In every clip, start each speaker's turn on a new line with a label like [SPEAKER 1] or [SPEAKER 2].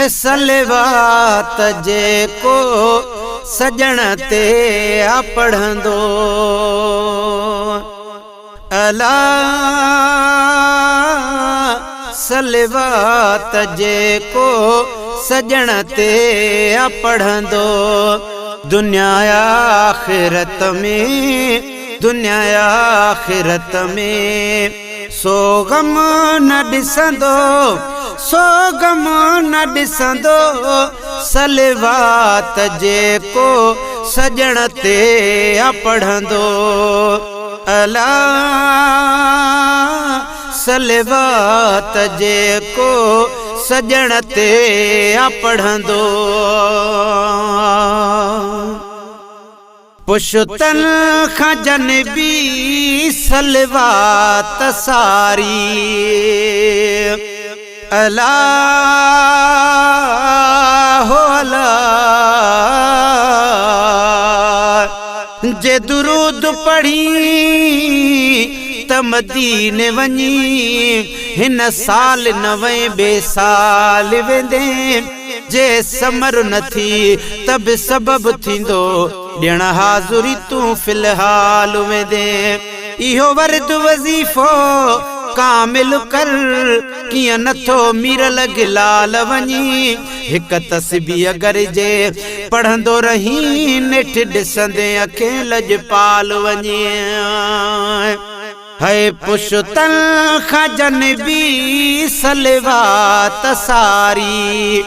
[SPEAKER 1] है सलवात जेको सजण ते आ पढ़ंदो। अला सलवात जेको सजण ते आ पढ़ंदो। दुनिया आखिरत में, दुनिया आखिरत में सो गम न ॾिसंदो, सो गम न ॾिसंदो। सलवात जेको सजण ते आ पढ़ंदो। अला सलवात जेको सजण ते आ पढ़ंदो। पुश्तन खां जनबी सलवात सारी। अला हो अला जे दुरूद पढ़ी त मदीने वञी हिन साल नवे बे साल वेंदे। जे समर न थी तब सबब थींदो ॾियण हाज़ुरी तूं फ़िलहाल वेंदे। इहो वर्द वज़ीफ़ो कामिल कर कियां नथो मीरल गिलाल वञी। हिक तस्बीह गरजे पढ़ंदो रही नेठ ॾिसंदे अखे लजपाल वञी। है पुश्तन खां जनबी सलवात सारी।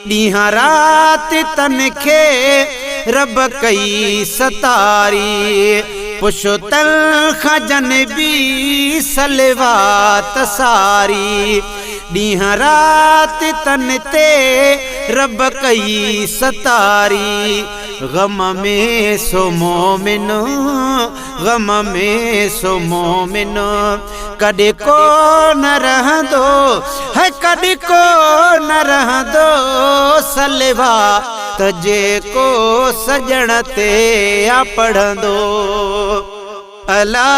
[SPEAKER 1] ॾींहं राति तन खे रब कई सतारी। पुश्तन खां जनबी सलवात सारी। ॾींहं राति तन ते रब कई सतारी। गम में सो मोमिन, गम में सो मोमिन कॾहिं को न रहंदो है, कॾहिं को न रहंदो। सलवात जेको सजण ते आ पढ़ंदो। अला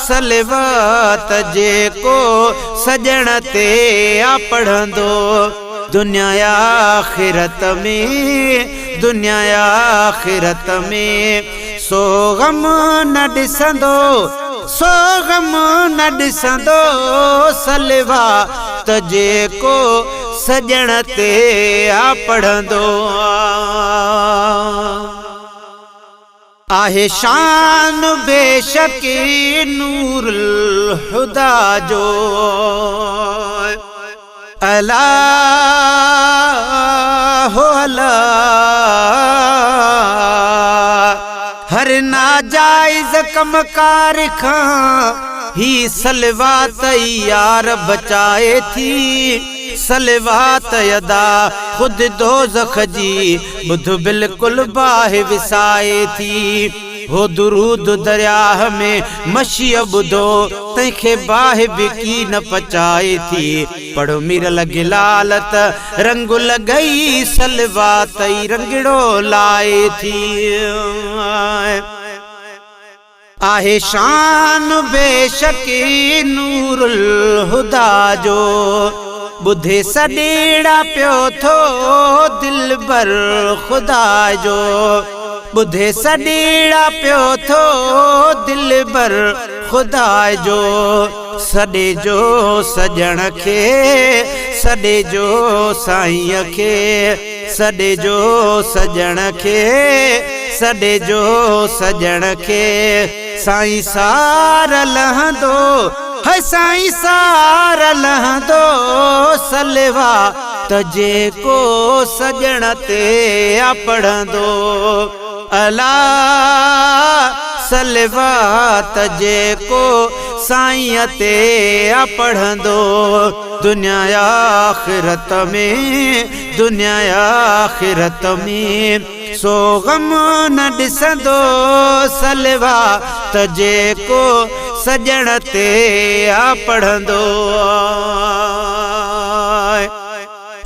[SPEAKER 1] सलवात जेको सजण ते आ पढ़ंदो। दुनिया आखिरत में, दुनिया आखिरत में सो गम न ॾिसंदो, सो गम न ॾिसंदो। सलवात जेको सजण ते आ पढ़ंदो। आहे शान बेशक नूरुल हुदा जो। अला हो अला हर नाजायज़ कमकार खां ही सलवात यार बचाए थी। सलवात अदा खुद दोज़ख जी बुध बिल्कुल बाहि विसाए थी। हो दुरूद दरिया में मशी बुधो तंहिंखे बाहि बिकी न पचाए थी। पढ़ो मीरल गिलालत रंग लॻई सलवात रंगड़ो लाए थी। आहे शान बेशक नूरुल हुदा जो। बुधे सॾेड़ा पियो थो दिल बर खुदा जो। बुधे सॾेड़ा पियो थो दिल बर खुदा जो। सॾे जो सजण खे, सॾे जो साईं खे, सॾे जो सजण खे, सॾे जो सजण खे। साईं सार लहंदो है, साईं सार लहंदो। सलवात जेको सजण ते आ पढ़ंदो। अला सलवात जेको साईं ते आ पढ़ंदो। दुनिया आखिरत में, दुनिया आखिरत में सो गम न ॾिसंदो। सलवात जेको सजण ते आ पढ़ंदो।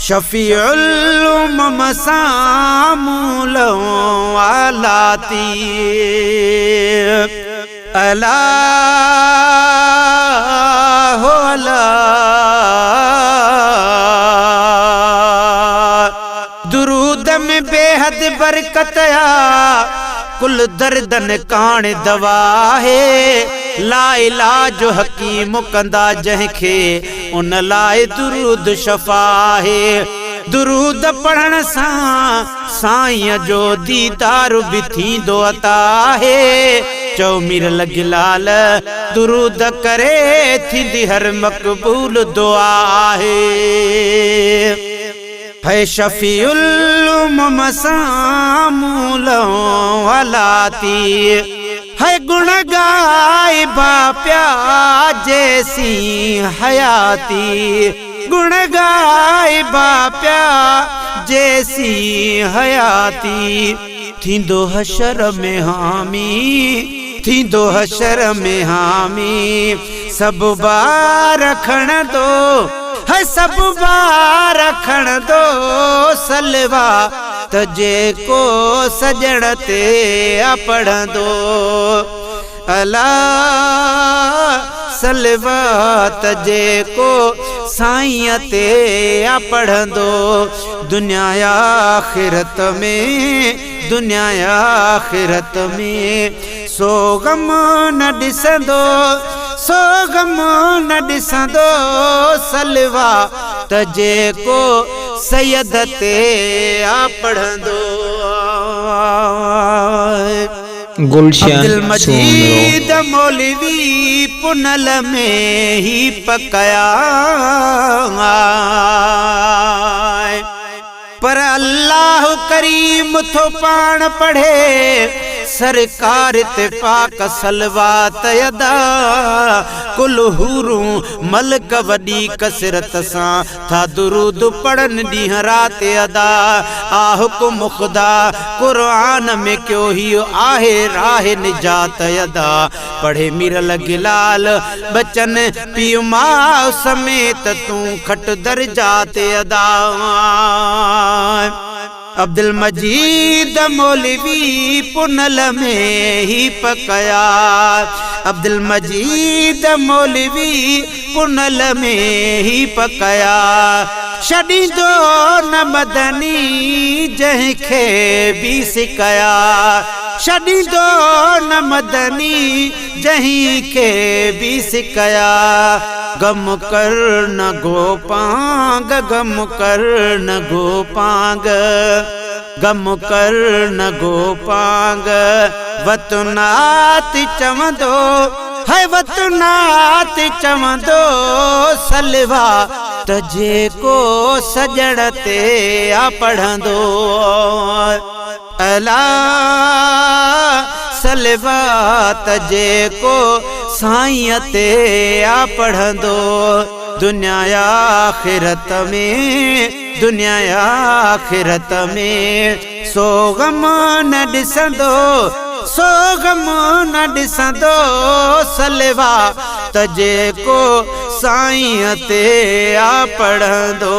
[SPEAKER 1] शफीउल उम्म सामूल आलाती। अला हो अला कुल दर्दन काण दवा है ला इलाज हकीम कंदा जंहिंखे उन लाए दुरूद शफा है दुरूद पढ़ण सां साईं जो दीदार भी थींदो अता है चौ मीर लॻिलाल दुरूद करे थींदी हर मक़बूल दुआ है शफीउल उम्म सामूल वलाती है गुण गाइबा प्या जैसी हयाती गुण गाइबा प्या जैसी हयाती थींदो हशर में हामी थींदो हशर में हामी सब बार रखण दो है सब बार रखण दो सलवा तजे को सजण ते पढ़ दो अला सलवा तजे को साईं ते पढ़ दो दुनिया आखिरत में दुनिया आखिरत में सो गम न ॾिसंदो सो गम न ॾिसंदो सलवा तजे को सैयद ते पढ़ंदो
[SPEAKER 2] अब्दुल
[SPEAKER 1] मजीद मौलवी पुनल में ही पकाया पर अल्लाह करीम थो पान पढ़े सरकार ते पाक सलवात अदा कुल हुरू मलक वडी कसरत सां था दुरूद पढ़न ॾींहं रात अदा हुकुम खुदा कुरान में क्यों ही आहे राह निजात अदा पढ़े मीर लॻिलाल बचन पीउ मां समेत तू खट दर्जात अदा अब्दुल मजीद मौलवी पुनल में ही पकाया अब्दुल मजीद मौलवी पुनल में ही पकाया छॾींदो न मदनी जंहिंखे भी सिकाया छॾींदो न मदनी जंहिंखे भी सिकाया गम कर न गोपांग गम कर न गोपांग गम कर न गोपांग वतनात चवंदो है वतनात चवंदो सलवा तजे को सजण ते पढ़ंदो अला सलवा तजे को साईं ते पढ़ंदो दुनिया आखिरत में दुनिया आखिरत में सो गम न ॾिसंदो सो गम न ॾिसंदो सलवा तजे को साईं ते पढ़ंदो।